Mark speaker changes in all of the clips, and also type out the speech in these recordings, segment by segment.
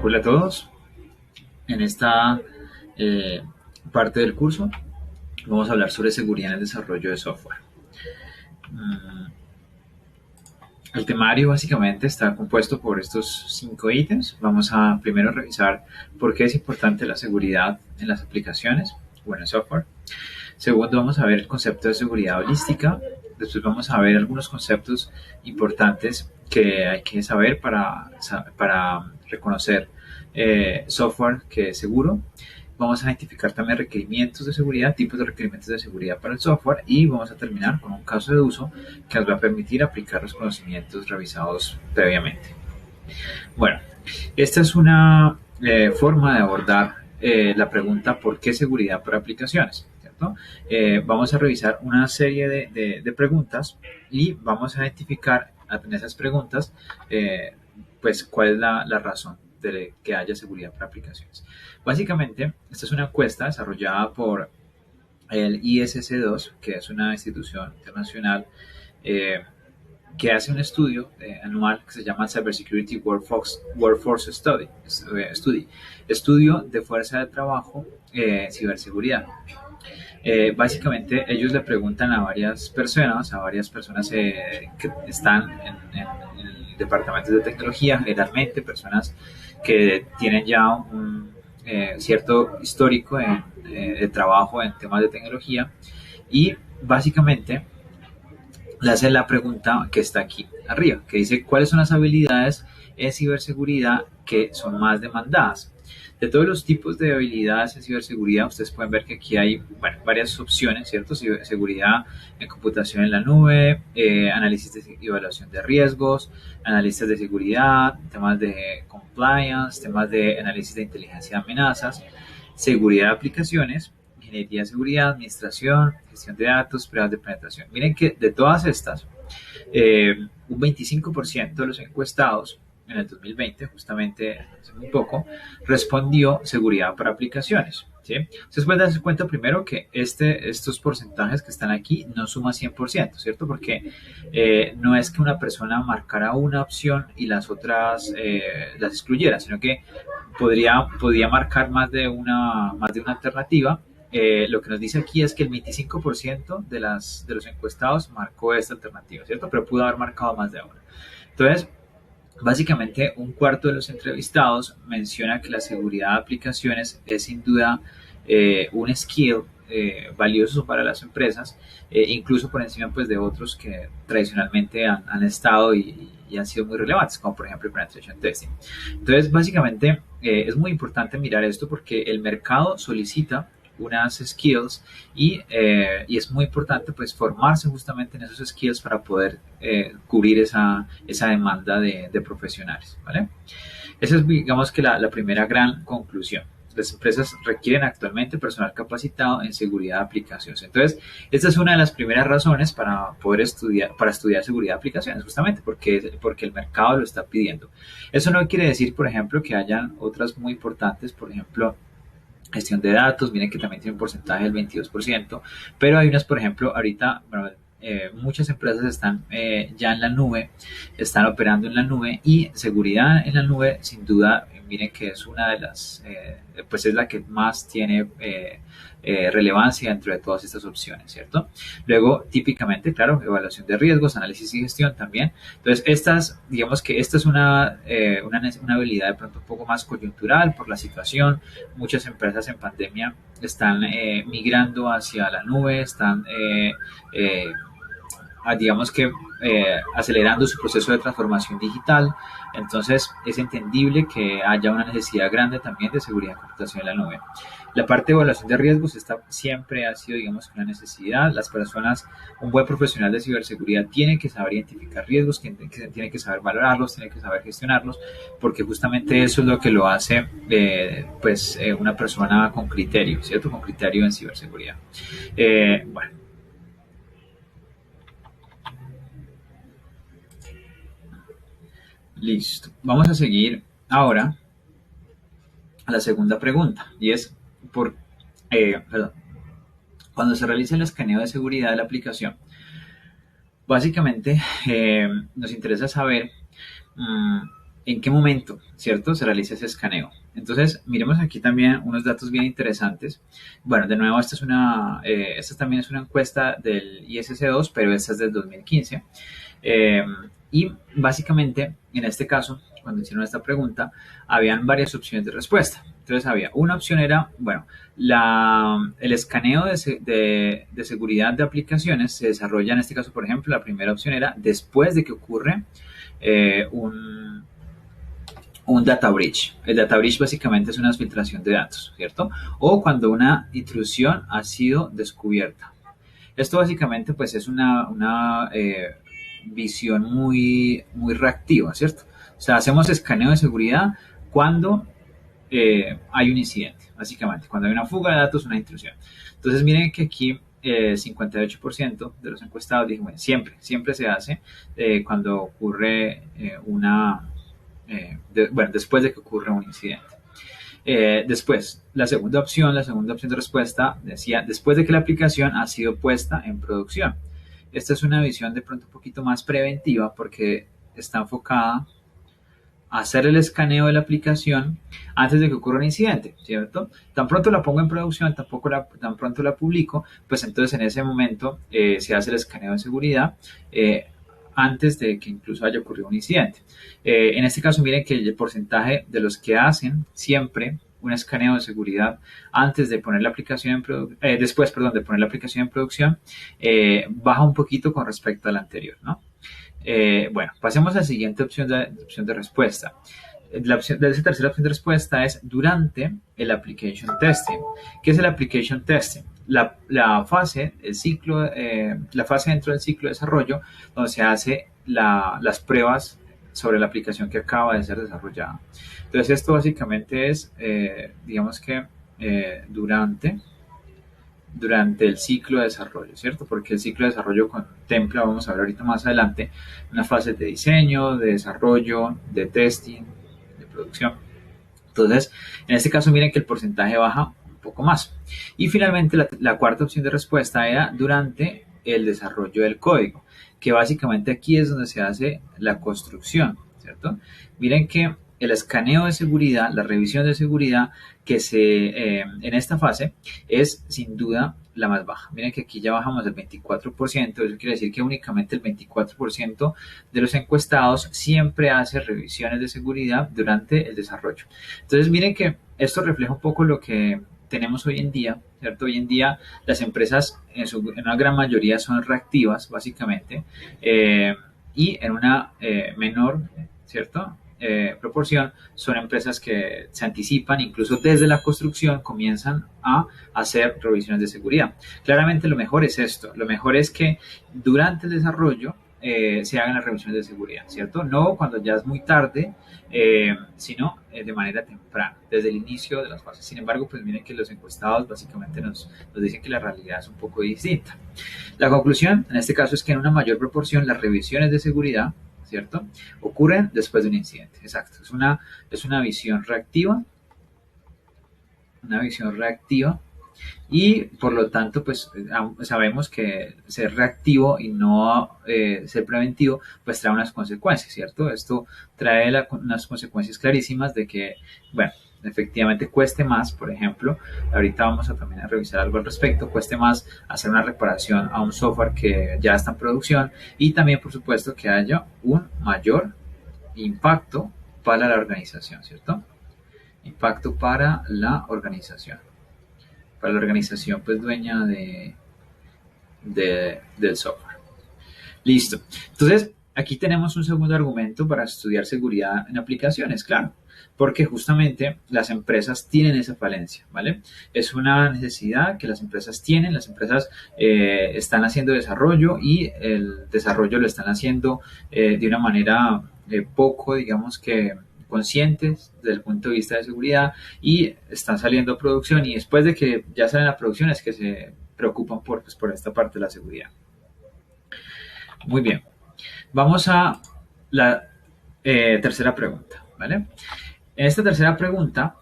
Speaker 1: Hola a todos. En esta parte del curso vamos a hablar sobre seguridad en el desarrollo de software. Mm, El temario básicamente está compuesto por estos 5 ítems. Vamos a primero revisar por qué es importante la seguridad en las aplicaciones o en el software. Segundo, vamos a ver el concepto de seguridad holística. Después vamos a ver algunos conceptos importantes que hay que saber para reconocer software que es seguro. Vamos a identificar también requerimientos de seguridad, tipos de requerimientos de seguridad para el software y vamos a terminar con un caso de uso que nos va a permitir aplicar los conocimientos revisados previamente. Bueno, esta es una forma de abordar la pregunta ¿por qué seguridad para aplicaciones? ¿Cierto? Vamos a revisar una serie de preguntas y vamos a identificar en esas preguntas pues cuál es la razón de que haya seguridad para aplicaciones. Básicamente, esta es una encuesta desarrollada por el ISC2, que es una institución internacional eh, que hace un estudio anual que se llama Cybersecurity Workforce Estudio de fuerza de trabajo ciberseguridad. Básicamente ellos le preguntan a varias personas que están en departamentos de tecnología, generalmente personas que tienen ya un cierto histórico de trabajo en temas de tecnología y básicamente le hace la pregunta que está aquí arriba, que dice cuáles son las habilidades en ciberseguridad que son más demandadas. De todos los tipos de habilidades en ciberseguridad, ustedes pueden ver que aquí hay varias opciones, ¿cierto? Seguridad en computación en la nube, análisis de evaluación de riesgos, analistas de seguridad, temas de compliance, temas de análisis de inteligencia de amenazas, seguridad de aplicaciones, ingeniería de seguridad, administración, gestión de datos, pruebas de penetración. Miren que de todas estas, un 25% de los encuestados en el 2020, justamente hace muy poco, respondió seguridad para aplicaciones. ¿Sí? Ustedes pueden darse cuenta primero que estos porcentajes que están aquí no suman 100%, ¿cierto? Porque no es que una persona marcara una opción y las otras las excluyera, sino que podría marcar más de una alternativa. Lo que nos dice aquí es que el 25% de los encuestados marcó esta alternativa, ¿cierto? Pero pudo haber marcado más de una. Entonces, básicamente, un cuarto de los entrevistados menciona que la seguridad de aplicaciones es sin duda un skill valioso para las empresas, incluso por encima pues, de otros que tradicionalmente han estado y han sido muy relevantes, como por ejemplo el penetration testing. Entonces, básicamente, es muy importante mirar esto porque el mercado solicita unas skills y es muy importante pues formarse justamente en esos skills para poder cubrir esa demanda de profesionales, ¿vale? Esa es digamos que la primera gran conclusión. Las empresas requieren actualmente personal capacitado en seguridad de aplicaciones. Entonces, esta es una de las primeras razones para estudiar seguridad de aplicaciones, justamente porque el mercado lo está pidiendo. Eso no quiere decir, por ejemplo, que hayan otras muy importantes, por ejemplo, gestión de datos, miren que también tiene un porcentaje del 22%, pero hay unas, por ejemplo, ahorita, bueno, muchas empresas están ya en la nube, están operando en la nube y seguridad en la nube, sin duda, miren que es una de las, pues es la que más tiene relevancia dentro de todas estas opciones, ¿cierto? Luego, típicamente, claro, evaluación de riesgos, análisis y gestión también. Entonces, digamos que esta es una habilidad de pronto un poco más coyuntural por la situación. Muchas empresas en pandemia están migrando hacia la nube, están digamos que acelerando su proceso de transformación digital. Entonces es entendible que haya una necesidad grande también de seguridad de computación en la nube. La parte de evaluación de riesgos siempre ha sido, digamos, una necesidad. Las personas, un buen profesional de ciberseguridad tiene que saber identificar riesgos, tiene que saber valorarlos, tiene que saber gestionarlos, porque justamente eso es lo que lo hace una persona con criterio, ¿cierto? Con criterio en ciberseguridad. Bueno. Listo. Vamos a seguir ahora a la segunda pregunta y es perdón, cuando se realiza el escaneo de seguridad de la aplicación, básicamente nos interesa saber en qué momento, ¿cierto? Se realiza ese escaneo. Entonces, miremos aquí también unos datos bien interesantes. Bueno, de nuevo, esta también es una encuesta del ISC2, pero esta es del 2015. Eh, y básicamente, en este caso, cuando hicieron esta pregunta, habían varias opciones de respuesta. Entonces, había una opción era, bueno, el escaneo de seguridad de aplicaciones se desarrolla, en este caso, por ejemplo, la primera opción era después de que ocurre eh, un, un data breach. El data breach básicamente es una filtración de datos, ¿cierto? O cuando una intrusión ha sido descubierta. Esto básicamente pues es una visión muy reactiva, ¿cierto? O sea, hacemos escaneo de seguridad cuando hay un incidente, básicamente, cuando hay una fuga de datos, una intrusión. Entonces miren que aquí 58% de los encuestados dijo, bueno, siempre se hace cuando ocurre bueno, después de que ocurre un incidente. Después, la segunda opción de respuesta decía, después de que la aplicación ha sido puesta en producción. Esta es una visión de pronto un poquito más preventiva porque está enfocada a hacer el escaneo de la aplicación antes de que ocurra un incidente, ¿cierto? Tan pronto la pongo en producción, tan pronto la publico, pues entonces en ese momento se hace el escaneo de seguridad antes de que incluso haya ocurrido un incidente. En este caso, miren que el porcentaje de los que hacen siempre un escaneo de seguridad antes de poner la aplicación después, perdón, de poner la aplicación en producción, baja un poquito con respecto a la anterior, ¿no? Bueno, pasemos a la siguiente opción de respuesta. Esa tercera opción de respuesta es durante el application testing. ¿Qué es el application testing? La fase dentro del ciclo de desarrollo donde se hace las pruebas sobre la aplicación que acaba de ser desarrollada. Entonces esto básicamente es, digamos que durante el ciclo de desarrollo, ¿cierto? Porque el ciclo de desarrollo contempla, vamos a ver ahorita más adelante, una fase de diseño, de desarrollo, de testing, de producción. Entonces, en este caso, miren que el porcentaje baja un poco más. Y finalmente, la cuarta opción de respuesta era durante el desarrollo del código, que básicamente aquí es donde se hace la construcción, ¿cierto? Miren que el escaneo de seguridad, la revisión de seguridad en esta fase es sin duda la más baja. Miren que aquí ya bajamos del 24%, eso quiere decir que únicamente el 24% de los encuestados siempre hace revisiones de seguridad durante el desarrollo. Entonces miren que esto refleja un poco lo que tenemos hoy en día, ¿cierto? Hoy en día las empresas en una gran mayoría son reactivas, básicamente, y en una menor, ¿cierto? Proporción son empresas que se anticipan, incluso desde la construcción comienzan a hacer revisiones de seguridad. Claramente lo mejor es esto, lo mejor es que durante el desarrollo se hagan las revisiones de seguridad, ¿cierto? No cuando ya es muy tarde, sino de manera temprana, desde el inicio de las fases. Sin embargo, pues miren que los encuestados básicamente nos dicen que la realidad es un poco distinta. La conclusión en este caso es que en una mayor proporción las revisiones de seguridad, ¿cierto? Ocurren después de un incidente, exacto. Es una visión reactiva, y por lo tanto, pues sabemos que ser reactivo y no ser preventivo, pues trae unas consecuencias, ¿cierto? Esto trae unas consecuencias clarísimas de que, bueno, efectivamente cueste más, por ejemplo, ahorita vamos a también a revisar algo al respecto, cueste más hacer una reparación a un software que ya está en producción y también, por supuesto, que haya un mayor impacto para la organización, ¿cierto? Impacto para la organización. Para la organización, pues, dueña del software. Listo. Entonces, aquí tenemos un segundo argumento para estudiar seguridad en aplicaciones, claro, porque justamente las empresas tienen esa falencia, ¿vale? Es una necesidad que las empresas tienen, las empresas están haciendo desarrollo y el desarrollo lo están haciendo de una manera poco, digamos que conscientes desde el punto de vista de seguridad y están saliendo a producción y después de que ya salen a producción es que se preocupan por esta parte de la seguridad. Muy bien. Vamos a la tercera pregunta, ¿vale? En esta tercera pregunta,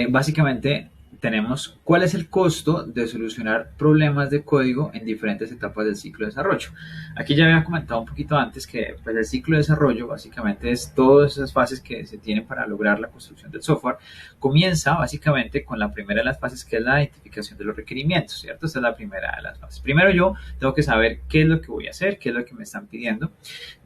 Speaker 1: básicamente tenemos cuál es el costo de solucionar problemas de código en diferentes etapas del ciclo de desarrollo. Aquí ya había comentado un poquito antes que pues, el ciclo de desarrollo básicamente es todas esas fases que se tienen para lograr la construcción del software. Comienza básicamente con la primera de las fases, que es la identificación de los requerimientos, ¿cierto? Esta es la primera de las fases. Primero yo tengo que saber qué es lo que voy a hacer, qué es lo que me están pidiendo.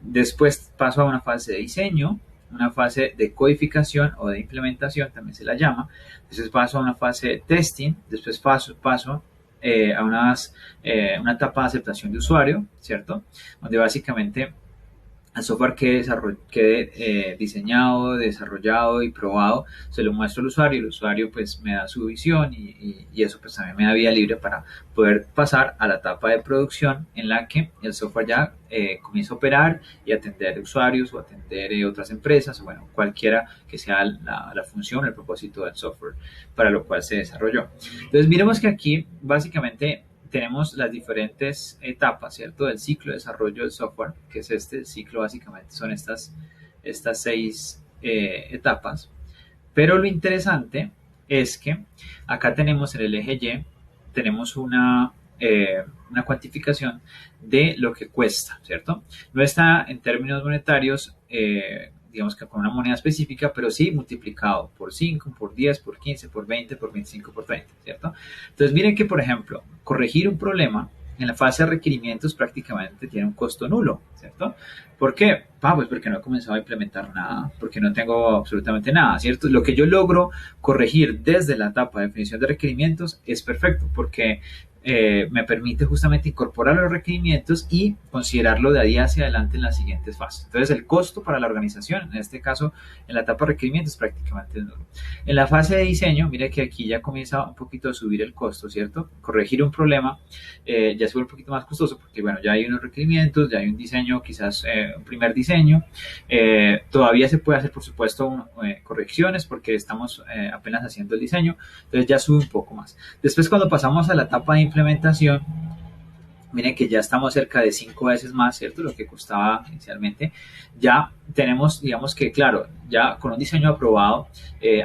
Speaker 1: Después paso a una fase de diseño, una fase de codificación o de implementación, también se la llama. Después paso a una fase de testing, después paso a una etapa de aceptación de usuario, ¿cierto? Donde básicamente el software quede diseñado, desarrollado y probado, se lo muestro al usuario y el usuario pues me da su visión y eso pues también me da vía libre para poder pasar a la etapa de producción en la que el software ya comienza a operar y atender usuarios o atender otras empresas, o bueno, cualquiera que sea la función, el propósito del software para lo cual se desarrolló. Entonces miremos que aquí básicamente tenemos las diferentes etapas, ¿cierto? Del ciclo de desarrollo del software, que es el ciclo básicamente son estas 6 etapas. Pero lo interesante es que acá tenemos en el eje Y, tenemos una cuantificación de lo que cuesta, ¿cierto? No está en términos monetarios, digamos que con una moneda específica, pero sí multiplicado por 5, por 10, por 15, por 20, por 25, por 30, ¿cierto? Entonces miren que, por ejemplo, corregir un problema en la fase de requerimientos prácticamente tiene un costo nulo, ¿cierto? ¿Por qué? Pues porque no he comenzado a implementar nada, porque no tengo absolutamente nada, ¿cierto? Lo que yo logro corregir desde la etapa de definición de requerimientos es perfecto, porque me permite justamente incorporar los requerimientos y considerarlo de ahí hacia adelante en las siguientes fases. Entonces el costo para la organización, en este caso en la etapa de requerimientos, prácticamente es nulo. En la fase de diseño, mire que aquí ya comienza un poquito a subir el costo, ¿cierto? Corregir un problema ya se vuelve un poquito más costoso porque, bueno, ya hay unos requerimientos, ya hay un diseño, quizás un primer diseño. Todavía se puede hacer, por supuesto, correcciones porque estamos apenas haciendo el diseño, entonces ya sube un poco más. Después, cuando pasamos a la etapa de implementación, miren que ya estamos cerca de 5 veces más, ¿cierto? Lo que costaba inicialmente. Ya tenemos, digamos que, claro, ya con un diseño aprobado,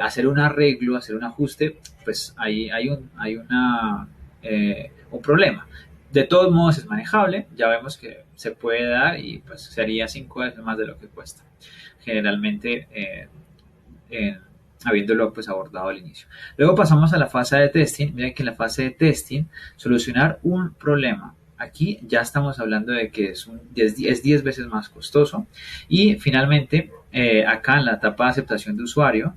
Speaker 1: hacer un arreglo, hacer un ajuste, pues ahí hay un problema. De todos modos es manejable, ya vemos que se puede dar y pues sería 5 veces más de lo que cuesta. Generalmente, habiéndolo pues abordado al inicio. Luego pasamos a la fase de testing. Miren que en la fase de testing, solucionar un problema. Aquí ya estamos hablando de que es 10 veces más costoso. Y finalmente, acá en la etapa de aceptación de usuario,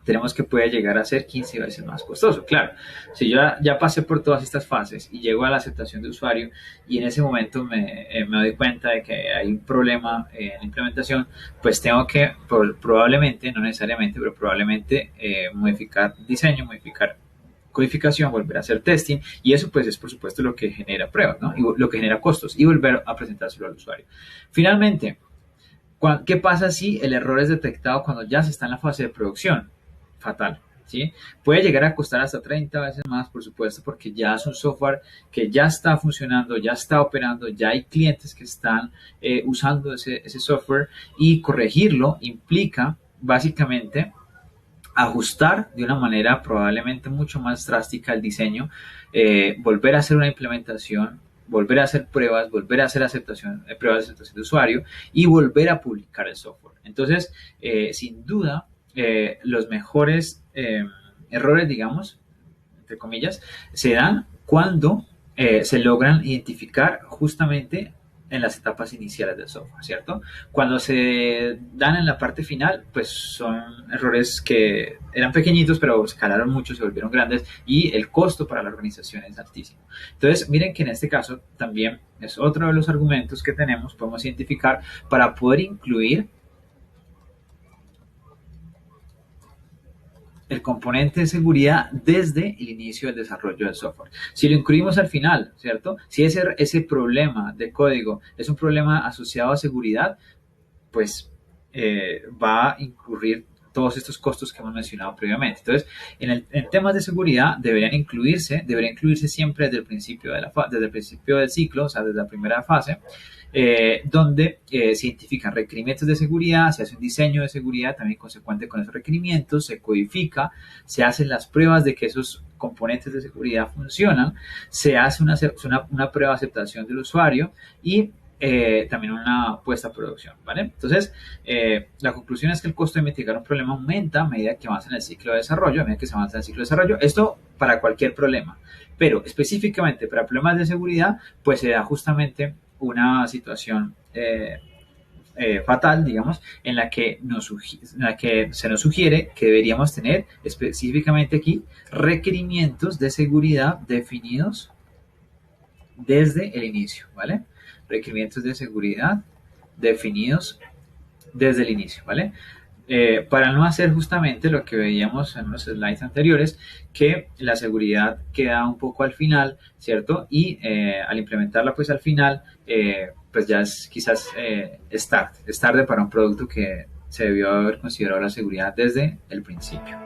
Speaker 1: tenemos que puede llegar a ser 15 veces más costoso. Claro, si yo ya pasé por todas estas fases y llego a la aceptación de usuario y en ese momento me doy cuenta de que hay un problema en la implementación, pues tengo que probablemente, no necesariamente, pero probablemente modificar diseño, modificar codificación, volver a hacer testing, y eso pues es por supuesto lo que genera pruebas, ¿no? Y lo que genera costos, y volver a presentárselo al usuario. Finalmente, ¿qué pasa si el error es detectado cuando ya se está en la fase de producción? Fatal, ¿sí? Puede llegar a costar hasta 30 veces más, por supuesto, porque ya es un software que ya está funcionando, ya está operando, ya hay clientes que están usando ese software, y corregirlo implica básicamente ajustar de una manera probablemente mucho más drástica el diseño, volver a hacer una implementación, volver a hacer pruebas, volver a hacer pruebas de aceptación de usuario y volver a publicar el software. Entonces, sin duda, los mejores errores, digamos, entre comillas, se dan cuando se logran identificar justamente en las etapas iniciales del software, ¿cierto? Cuando se dan en la parte final, pues son errores que eran pequeñitos, pero escalaron mucho, se volvieron grandes y el costo para la organización es altísimo. Entonces, miren que en este caso también es otro de los argumentos que podemos identificar para poder incluir el componente de seguridad desde el inicio del desarrollo del software. Si lo incluimos al final, ¿cierto? Si ese problema de código es un problema asociado a seguridad, pues va a incurrir todos estos costos que hemos mencionado previamente. Entonces, en temas de seguridad debería incluirse siempre desde el principio, desde el principio del ciclo, o sea, desde la primera fase, donde se identifican requerimientos de seguridad, se hace un diseño de seguridad también consecuente con esos requerimientos, se codifica, se hacen las pruebas de que esos componentes de seguridad funcionan, se hace una prueba de aceptación del usuario y también una puesta a producción, ¿vale? Entonces, la conclusión es que el costo de mitigar un problema aumenta a medida que avanza en el ciclo de desarrollo, a medida que se avanza en el ciclo de desarrollo. Esto para cualquier problema, pero específicamente para problemas de seguridad, pues se da justamente una situación fatal, digamos, en la que se nos sugiere que deberíamos tener específicamente aquí requerimientos de seguridad definidos desde el inicio, ¿vale? Requerimientos de seguridad definidos desde el inicio, ¿vale? Para no hacer justamente lo que veíamos en los slides anteriores, que la seguridad queda un poco al final, ¿cierto? Y al implementarla pues al final, pues ya es quizás es tarde para un producto que se debió haber considerado la seguridad desde el principio.